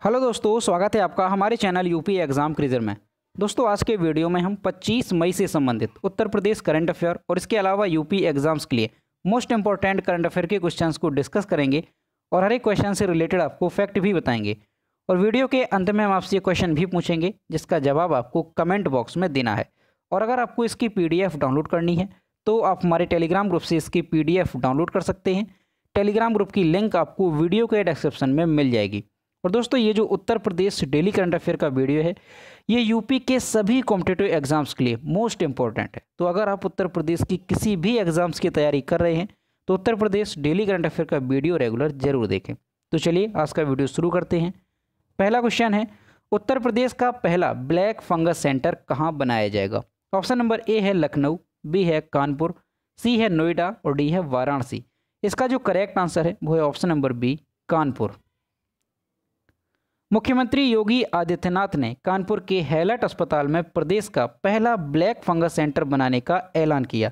Hello दोस्तों, स्वागत है आपका हमारे चैनल यूपी एग्ज़ाम क्विज़र में। दोस्तों, आज के वीडियो में हम 25 मई से संबंधित उत्तर प्रदेश करंट अफेयर और इसके अलावा यूपी एग्ज़ाम्स के लिए मोस्ट इंपॉर्टेंट करंट अफेयर के क्वेश्चंस को डिस्कस करेंगे और हर एक क्वेश्चन से रिलेटेड आपको फैक्ट भी बताएंगे। और वीडियो के अंत में हम आपसे ये क्वेश्चन भी पूछेंगे जिसका जवाब आपको कमेंट बॉक्स में देना है। और अगर आपको इसकी PDF डाउनलोड करनी है तो आप हमारे टेलीग्राम ग्रुप से इसकी PDF डाउनलोड कर सकते हैं। टेलीग्राम ग्रुप की लिंक आपको वीडियो के डिस्क्रिप्शन में मिल जाएगी। और दोस्तों, ये जो Uttar Pradesh daily current affair का वीडियो है ये यूपी के सभी कॉम्पिटिटिव एग्जाम्स के लिए मोस्ट इंपॉर्टेंट है। तो अगर आप उत्तर प्रदेश की किसी भी एग्जाम्स की तैयारी कर रहे हैं तो Uttar Pradesh daily current affair का वीडियो रेगुलर जरूर देखें। तो चलिए आज का वीडियो शुरू करते हैं। पहला क्वेश्चन है, उत्तर प्रदेश का पहला ब्लैक फंगस सेंटर कहाँ बनाया जाएगा? ऑप्शन नंबर ए है लखनऊ, बी है कानपुर, सी है नोएडा और डी है वाराणसी। इसका जो करेक्ट आंसर है वो है ऑप्शन नंबर बी, कानपुर। मुख्यमंत्री योगी आदित्यनाथ ने कानपुर के हैलट अस्पताल में प्रदेश का पहला ब्लैक फंगस सेंटर बनाने का ऐलान किया।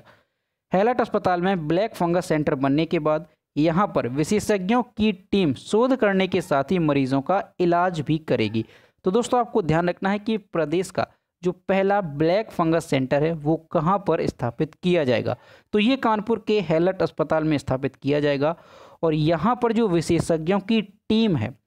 हैलट अस्पताल में ब्लैक फंगस सेंटर बनने के बाद यहां पर विशेषज्ञों की टीम शोध करने के साथ ही मरीजों का इलाज भी करेगी। तो दोस्तों, आपको ध्यान रखना है कि प्रदेश का जो पहला ब्लैक फंगस सेंटर है वो कहां पर स्थापित किया जाएगा। तो ये कानपुर के हैलट अस्पताल में स्थापित किया जाएगा और यहाँ पर जो विशेषज्ञों की टीम है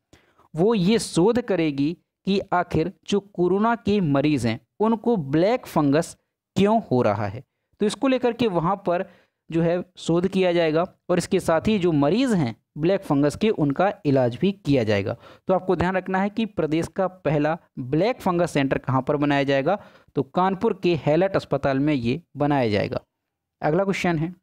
वो ये शोध करेगी कि आखिर जो कोरोना के मरीज़ हैं उनको ब्लैक फंगस क्यों हो रहा है। तो इसको लेकर के वहाँ पर जो है शोध किया जाएगा और इसके साथ ही जो मरीज़ हैं ब्लैक फंगस के उनका इलाज भी किया जाएगा। तो आपको ध्यान रखना है कि प्रदेश का पहला ब्लैक फंगस सेंटर कहाँ पर बनाया जाएगा, तो कानपुर के हैलट अस्पताल में ये बनाया जाएगा। अगला क्वेश्चन है,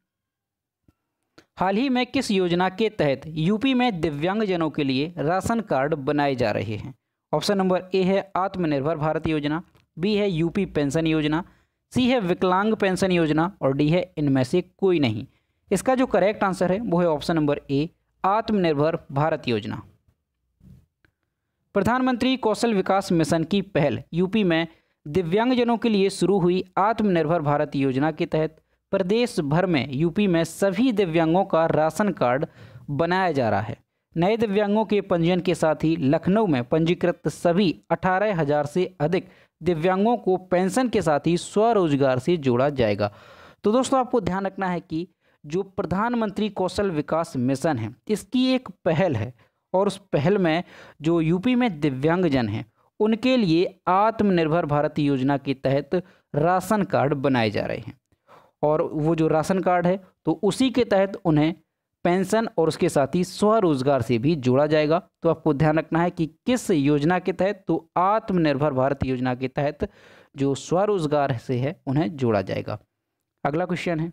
हाल ही में किस योजना के तहत यूपी में दिव्यांगजनों के लिए राशन कार्ड बनाए जा रहे हैं? ऑप्शन नंबर ए है आत्मनिर्भर भारत योजना, बी है यूपी पेंशन योजना, सी है विकलांग पेंशन योजना और डी है इनमें से कोई नहीं। इसका जो करेक्ट आंसर है वो है ऑप्शन नंबर ए, आत्मनिर्भर भारत योजना। प्रधानमंत्री कौशल विकास मिशन की पहल यूपी में दिव्यांगजनों के लिए शुरू हुई आत्मनिर्भर भारत योजना के तहत प्रदेश भर में यूपी में सभी दिव्यांगों का राशन कार्ड बनाया जा रहा है। नए दिव्यांगों के पंजीयन के साथ ही लखनऊ में पंजीकृत सभी 18,000 से अधिक दिव्यांगों को पेंशन के साथ ही स्वरोजगार से जोड़ा जाएगा। तो दोस्तों, आपको ध्यान रखना है कि जो प्रधानमंत्री कौशल विकास मिशन है इसकी एक पहल है और उस पहल में जो यूपी में दिव्यांगजन हैं उनके लिए आत्मनिर्भर भारत योजना के तहत राशन कार्ड बनाए जा रहे हैं। और वो जो राशन कार्ड है तो उसी के तहत उन्हें पेंशन और उसके साथ ही स्वरोजगार से भी जोड़ा जाएगा। तो आपको ध्यान रखना है कि किस योजना के तहत, तो आत्मनिर्भर भारत योजना के तहत जो स्वरोजगार से है उन्हें जोड़ा जाएगा। अगला क्वेश्चन है,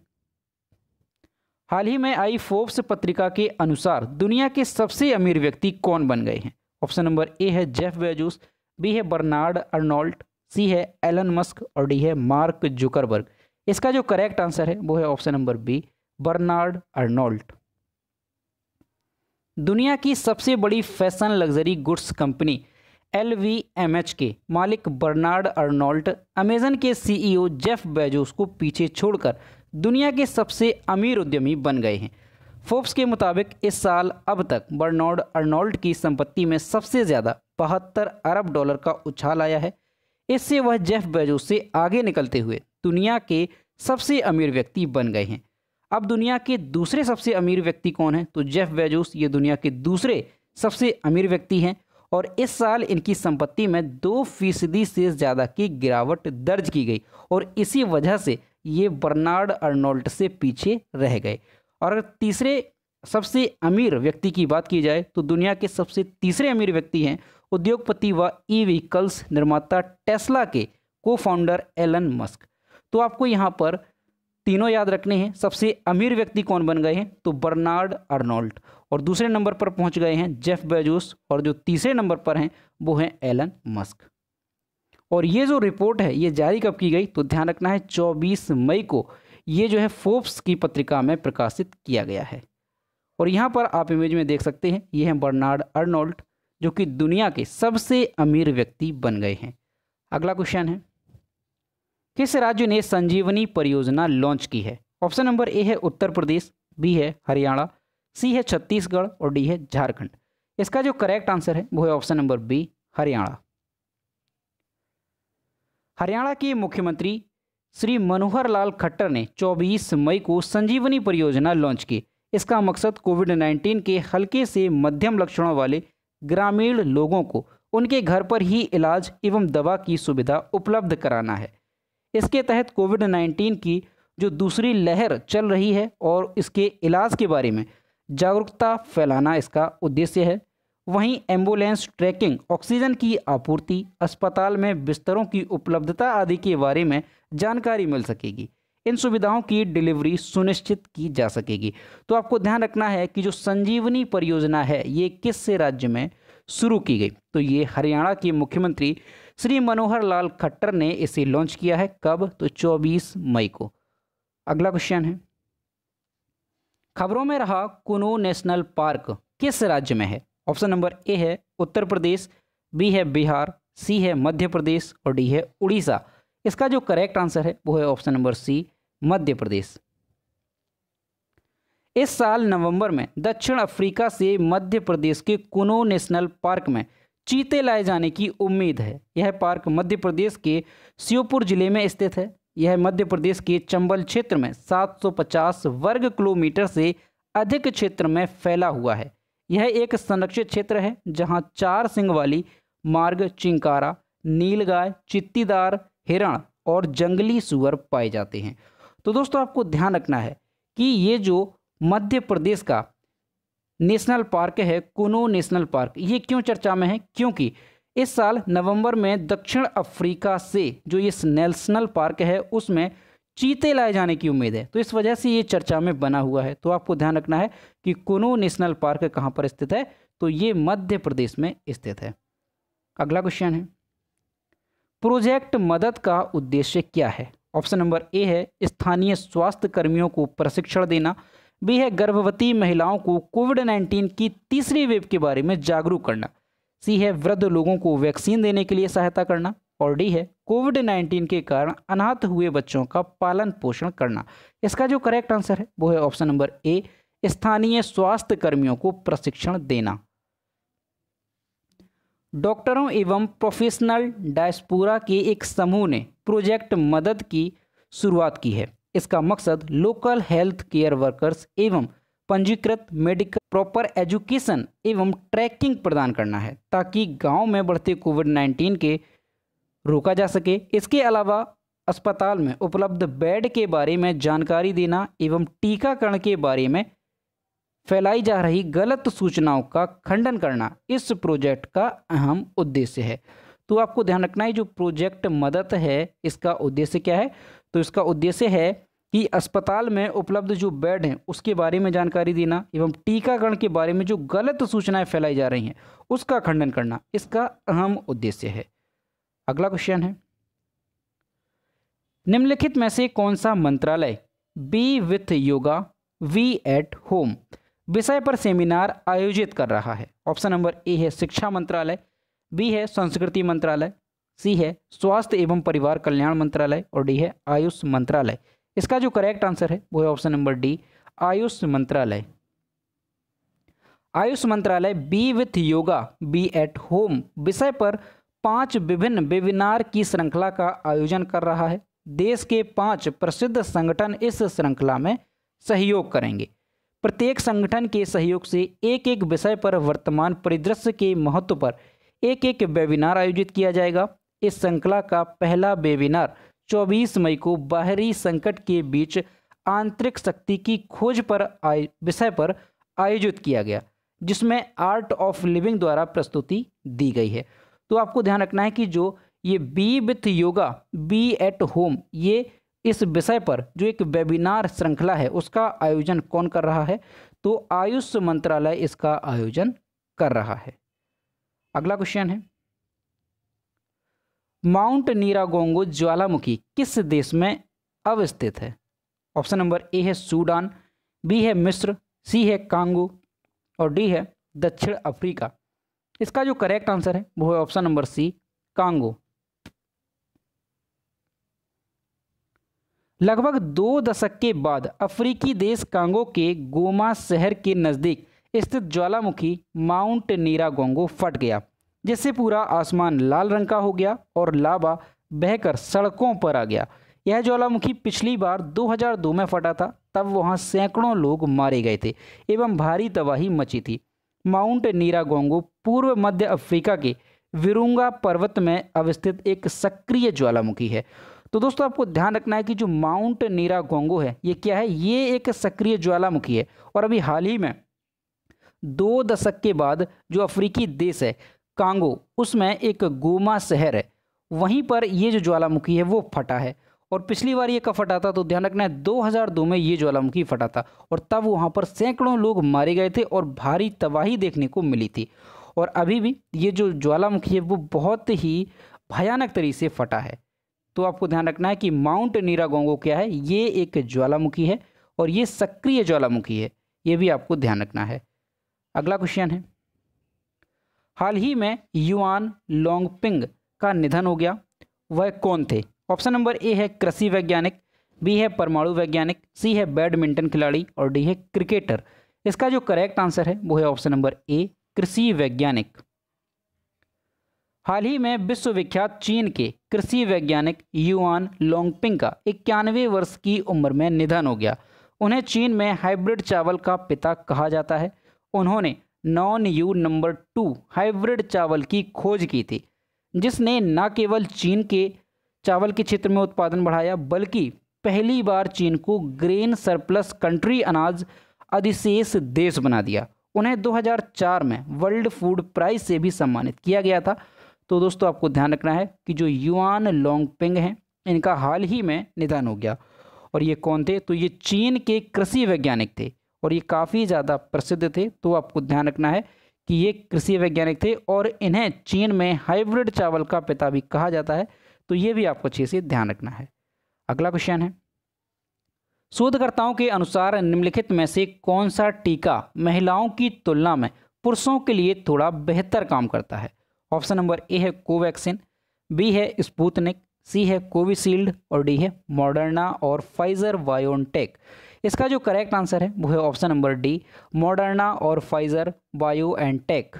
हाल ही में आई फोर्ब्स पत्रिका के अनुसार दुनिया के सबसे अमीर व्यक्ति कौन बन गए हैं? ऑप्शन नंबर ए है जेफ बेजोस, बी है बर्नार्ड अर्नोल्ट, सी है एलन मस्क और डी है मार्क जुकरबर्ग। इसका जो करेक्ट आंसर है वो है option number B, Bernard Arnault. दुनिया की सबसे बड़ी fashion luxury goods company LVMH के मालिक बर्नार्ड अर्नोल्ट अमेजन के CEO जेफ बेजोस को पीछे छोड़कर दुनिया के सबसे अमीर उद्यमी बन गए हैं। फोर्ब्स के मुताबिक इस साल अब तक बर्नार्ड अर्नोल्ट की संपत्ति में सबसे ज़्यादा 72 अरब डॉलर का उछाल आया है। इससे वह जेफ बेजोस से आगे निकलते हुए दुनिया के सबसे अमीर व्यक्ति बन गए हैं। अब दुनिया के दूसरे सबसे अमीर व्यक्ति कौन है? तो जेफ बेजोस ये दुनिया के दूसरे सबसे अमीर व्यक्ति हैं और इस साल इनकी संपत्ति में 2% से ज़्यादा की गिरावट दर्ज की गई और इसी वजह से ये बर्नार्ड अर्नोल्ट से पीछे रह गए। और अगर तीसरे सबसे अमीर व्यक्ति की बात की जाए तो दुनिया के सबसे तीसरे अमीर व्यक्ति हैं उद्योगपति व ई-व्हीकल्स निर्माता टेस्ला के को फाउंडर एलन मस्क। तो आपको यहाँ पर तीनों याद रखने हैं। सबसे अमीर व्यक्ति कौन बन गए हैं? तो बर्नार्ड अर्नोल्ट, और दूसरे नंबर पर पहुंच गए हैं जेफ बेजोस, और जो तीसरे नंबर पर हैं वो हैं एलन मस्क। और ये जो रिपोर्ट है ये जारी कब की गई? तो ध्यान रखना है 24 मई को ये जो है फोर्ब्स की पत्रिका में प्रकाशित किया गया है। और यहाँ पर आप इमेज में देख सकते हैं ये हैं बर्नार्ड अर्नोल्ट जो कि दुनिया के सबसे अमीर व्यक्ति बन गए हैं। अगला क्वेश्चन है, किस राज्य ने संजीवनी परियोजना लॉन्च की है? ऑप्शन नंबर ए है उत्तर प्रदेश, बी है हरियाणा, सी है छत्तीसगढ़ और डी है झारखंड। इसका जो करेक्ट आंसर है वो है option number B, Haryana. Haryana के मुख्यमंत्री श्री मनोहर लाल खट्टर ने 24 मई को संजीवनी परियोजना लॉन्च की। इसका मकसद कोविड-19 के हल्के से मध्यम लक्षणों वाले ग्रामीण लोगों को उनके घर पर ही इलाज एवं दवा की सुविधा उपलब्ध कराना है। इसके तहत कोविड-19 की जो दूसरी लहर चल रही है और इसके इलाज के बारे में जागरूकता फैलाना इसका उद्देश्य है। वहीं एम्बुलेंस ट्रैकिंग, ऑक्सीजन की आपूर्ति, अस्पताल में बिस्तरों की उपलब्धता आदि के बारे में जानकारी मिल सकेगी। इन सुविधाओं की डिलीवरी सुनिश्चित की जा सकेगी। तो आपको ध्यान रखना है कि जो संजीवनी परियोजना है ये किस राज्य में शुरू की गई, तो ये हरियाणा के मुख्यमंत्री श्री मनोहर लाल खट्टर ने इसे लॉन्च किया है। कब? तो 24 मई को। अगला क्वेश्चन है, खबरों में रहा कुनो नेशनल पार्क किस राज्य में है? ऑप्शन नंबर ए है उत्तर प्रदेश, बी है बिहार, सी है मध्य प्रदेश और डी है उड़ीसा। इसका जो करेक्ट आंसर है वो है option number C, Madhya Pradesh. इस साल नवंबर में दक्षिण अफ्रीका से मध्य प्रदेश के कुनो नेशनल पार्क में चीते लाए जाने की उम्मीद है। यह पार्क मध्य प्रदेश के श्योपुर जिले में स्थित है। यह मध्य प्रदेश के चंबल क्षेत्र में 750 वर्ग किलोमीटर से अधिक क्षेत्र में फैला हुआ है। यह एक संरक्षित क्षेत्र है जहां 4 सिंग वाली मार्ग, चिंकारा, नीलगाय, चित्तीदार हिरण और जंगली सुअर पाए जाते हैं। तो दोस्तों आपको ध्यान रखना है कि ये जो मध्य प्रदेश का नेशनल पार्क है, कुनो नेशनल पार्क, ये क्यों चर्चा में है? क्योंकि इस साल नवंबर में दक्षिण अफ्रीका से जो ये नेशनल पार्क है उसमें चीते लाए जाने की उम्मीद है, तो इस वजह से ये चर्चा में बना हुआ है। तो आपको ध्यान रखना है कि कुनो नेशनल पार्क कहाँ पर स्थित है, तो ये मध्य प्रदेश में स्थित है। अगला क्वेश्चन है, प्रोजेक्ट मदद का उद्देश्य क्या है? ऑप्शन नंबर ए है स्थानीय स्वास्थ्य कर्मियों को प्रशिक्षण देना, बी है गर्भवती महिलाओं को कोविड-19 की तीसरी वेव के बारे में जागरूक करना, सी है वृद्ध लोगों को वैक्सीन देने के लिए सहायता करना और डी है कोविड-19 के कारण अनाथ हुए बच्चों का पालन पोषण करना। इसका जो करेक्ट आंसर है वो है ऑप्शन नंबर ए, स्थानीय स्वास्थ्य कर्मियों को प्रशिक्षण देना। डॉक्टरों एवं प्रोफेशनल डायस्पोरा के एक समूह ने प्रोजेक्ट मदद की शुरुआत की है। इसका मकसद लोकल हेल्थ केयर वर्कर्स एवं पंजीकृत मेडिकल प्रॉपर एजुकेशन एवं ट्रैकिंग प्रदान करना है ताकि गांव में बढ़ते कोविड-19 के रोका जा सके। इसके अलावा अस्पताल में उपलब्ध बेड के बारे में जानकारी देना एवं टीकाकरण के बारे में फैलाई जा रही गलत सूचनाओं का खंडन करना इस प्रोजेक्ट का अहम उद्देश्य है। तो आपको ध्यान रखना है जो प्रोजेक्ट मदद है इसका उद्देश्य क्या है, तो इसका उद्देश्य है कि अस्पताल में उपलब्ध जो बेड हैं उसके बारे में जानकारी देना एवं टीकाकरण के बारे में जो गलत सूचनाएं फैलाई जा रही हैं उसका खंडन करना इसका अहम उद्देश्य है। अगला क्वेश्चन है, निम्नलिखित में से कौन सा मंत्रालय be with yoga be at home विषय पर सेमिनार आयोजित कर रहा है? ऑप्शन नंबर ए है शिक्षा मंत्रालय, बी है संस्कृति मंत्रालय, सी है स्वास्थ्य एवं परिवार कल्याण मंत्रालय और डी है आयुष मंत्रालय। इसका जो करेक्ट आंसर है वो है ऑप्शन नंबर डी, आयुष मंत्रालय। आयुष मंत्रालय be with yoga be at home विषय पर 5 विभिन्न वेबिनार की श्रृंखला का आयोजन कर रहा है। देश के 5 प्रसिद्ध संगठन इस श्रृंखला में सहयोग करेंगे। प्रत्येक संगठन के सहयोग से एक एक विषय पर वर्तमान परिदृश्य के महत्व पर एक एक वेबिनार आयोजित किया जाएगा। इस श्रृंखला का पहला वेबिनार 24 मई को बाहरी संकट के बीच आंतरिक शक्ति की खोज पर विषय पर आयोजित किया गया, जिसमें आर्ट ऑफ लिविंग द्वारा प्रस्तुति दी गई है। तो आपको ध्यान रखना है कि जो ये be with yoga be at home ये इस विषय पर जो एक वेबिनार श्रृंखला है उसका आयोजन कौन कर रहा है, तो आयुष मंत्रालय इसका आयोजन कर रहा है। अगला क्वेश्चन है, माउंट नीरागोंगो ज्वालामुखी किस देश में अवस्थित है? ऑप्शन नंबर ए है सूडान, बी है मिस्र, सी है कांगो और डी है दक्षिण अफ्रीका। इसका जो करेक्ट आंसर है वो है ऑप्शन नंबर सी, कांगो। लगभग 2 दशक के बाद अफ्रीकी देश कांगो के गोमा शहर के नज़दीक स्थित ज्वालामुखी माउंट नीरागोंगो फट गया, जिससे पूरा आसमान लाल रंग का हो गया और लावा बहकर सड़कों पर आ गया। यह ज्वालामुखी पिछली बार 2002 में फटा था, तब वहां सैकड़ों लोग मारे गए थे एवं भारी तबाही मची थी। माउंट नीरागोंगो पूर्व मध्य अफ्रीका के विरुंगा पर्वत में अवस्थित एक सक्रिय ज्वालामुखी है। तो दोस्तों आपको ध्यान रखना है कि जो माउंट नीरागोंगो है ये क्या है, ये एक सक्रिय ज्वालामुखी है और अभी हाल ही में 2 दशक के बाद जो अफ्रीकी देश है कांगो, उसमें एक गोमा शहर है, वहीं पर ये जो ज्वालामुखी है वो फटा है। और पिछली बार ये कब फटा था, तो ध्यान रखना है 2002 में ये ज्वालामुखी फटा था और तब वहाँ पर सैकड़ों लोग मारे गए थे और भारी तबाही देखने को मिली थी। और अभी भी ये जो ज्वालामुखी है वो बहुत ही भयानक तरीके से फटा है। तो आपको ध्यान रखना है कि माउंट नीरागोंगो क्या है, ये एक ज्वालामुखी है और ये सक्रिय ज्वालामुखी है, ये भी आपको ध्यान रखना है। अगला क्वेश्चन है, हाल ही में युआन लोंगपिंग का निधन हो गया, वह कौन थे? ऑप्शन नंबर ए है कृषि वैज्ञानिक, बी है परमाणु वैज्ञानिक, सी है बैडमिंटन खिलाड़ी और डी है क्रिकेटर। इसका जो करेक्ट आंसर है वो है ऑप्शन नंबर ए कृषि वैज्ञानिक। हाल ही में विश्वविख्यात चीन के कृषि वैज्ञानिक युआन लोंगपिंग का 91 वर्ष की उम्र में निधन हो गया। उन्हें चीन में हाइब्रिड चावल का पिता कहा जाता है। उन्होंने नॉन यू नंबर 2 हाइब्रिड चावल की खोज की थी, जिसने न केवल चीन के चावल के क्षेत्र में उत्पादन बढ़ाया बल्कि पहली बार चीन को ग्रेन सरप्लस कंट्री अनाज अधिशेष देश बना दिया। उन्हें 2004 में वर्ल्ड फूड प्राइज से भी सम्मानित किया गया था। तो दोस्तों आपको ध्यान रखना है कि जो युआन लोंगपिंग हैं इनका हाल ही में निधन हो गया। और ये कौन थे, तो ये चीन के कृषि वैज्ञानिक थे और ये काफ़ी ज़्यादा प्रसिद्ध थे। तो आपको ध्यान रखना है कि ये कृषि वैज्ञानिक थे और इन्हें चीन में हाइब्रिड चावल का पिता भी कहा जाता है। तो ये भी आपको अच्छे से ध्यान रखना है। अगला क्वेश्चन है, शोधकर्ताओं के अनुसार निम्नलिखित में से कौन सा टीका महिलाओं की तुलना में पुरुषों के लिए थोड़ा बेहतर काम करता है? ऑप्शन नंबर ए है कोवैक्सिन, बी है स्पुतनिक, सी है कोविशील्ड और डी है मॉडर्ना और फाइजर बायोनटेक। इसका जो करेक्ट आंसर है वो है ऑप्शन नंबर डी मॉडर्ना और फाइजर बायोएनटेक।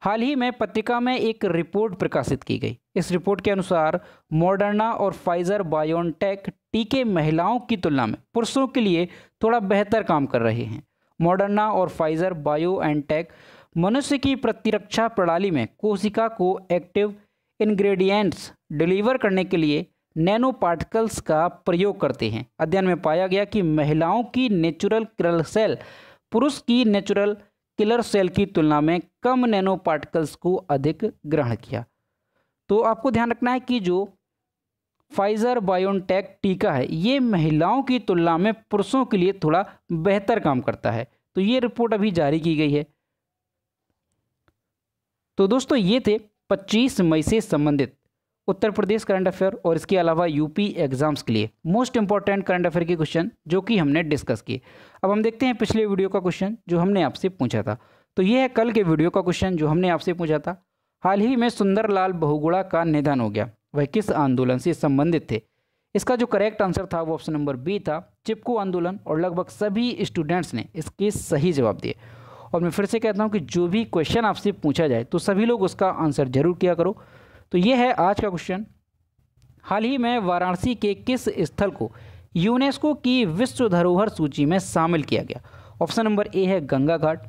हाल ही में पत्रिका में एक रिपोर्ट प्रकाशित की गई। इस रिपोर्ट के अनुसार मॉडर्ना और फाइजर बायोनटेक टीके महिलाओं की तुलना में पुरुषों के लिए थोड़ा बेहतर काम कर रहे हैं। मॉडर्ना और फाइजर बायोएनटेक मनुष्य की प्रतिरक्षा प्रणाली में कोशिका को एक्टिव इंग्रेडिएंट्स डिलीवर करने के लिए नैनो पार्टिकल्स का प्रयोग करते हैं। अध्ययन में पाया गया कि महिलाओं की नेचुरल किलर सेल पुरुष की नेचुरल किलर सेल की तुलना में कम नैनो पार्टिकल्स को अधिक ग्रहण किया। तो आपको ध्यान रखना है कि जो फाइजर बायोनटेक टीका है ये महिलाओं की तुलना में पुरुषों के लिए थोड़ा बेहतर काम करता है। तो ये रिपोर्ट अभी जारी की गई है। तो दोस्तों ये थे 25 मई से संबंधित उत्तर प्रदेश करंट अफेयर और इसके अलावा यूपी एग्जाम्स के लिए मोस्ट इंपॉर्टेंट करंट अफेयर के क्वेश्चन जो कि हमने डिस्कस किए। अब हम देखते हैं पिछले वीडियो का क्वेश्चन जो हमने आपसे पूछा था। तो ये है कल के वीडियो का क्वेश्चन जो हमने आपसे पूछा था, हाल ही में सुंदरलाल बहुगुणा का निधन हो गया, वह किस आंदोलन से संबंधित थे? इसका जो करेक्ट आंसर था वो ऑप्शन नंबर बी था चिपको आंदोलन और लगभग सभी स्टूडेंट्स ने इसके सही जवाब दिए। और मैं फिर से कहता हूँ कि जो भी क्वेश्चन आपसे पूछा जाए तो सभी लोग उसका आंसर जरूर किया करो। तो ये है आज का क्वेश्चन, हाल ही में वाराणसी के किस स्थल को यूनेस्को की विश्व धरोहर सूची में शामिल किया गया? ऑप्शन नंबर ए है गंगा घाट,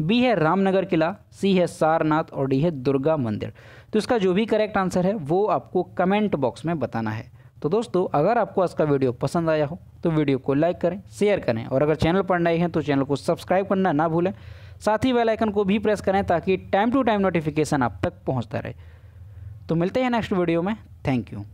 बी है रामनगर किला, सी है सारनाथ और डी है दुर्गा मंदिर। तो इसका जो भी करेक्ट आंसर है वो आपको कमेंट बॉक्स में बताना है। तो दोस्तों अगर आपको आज का वीडियो पसंद आया हो तो वीडियो को लाइक करें, शेयर करें और अगर चैनल पर नए हैं तो चैनल को सब्सक्राइब करना ना भूलें। साथ ही बेल आइकन को भी प्रेस करें ताकि टाइम टू टाइम नोटिफिकेशन आप तक पहुंचता रहे। तो मिलते हैं नेक्स्ट वीडियो में। Thank you.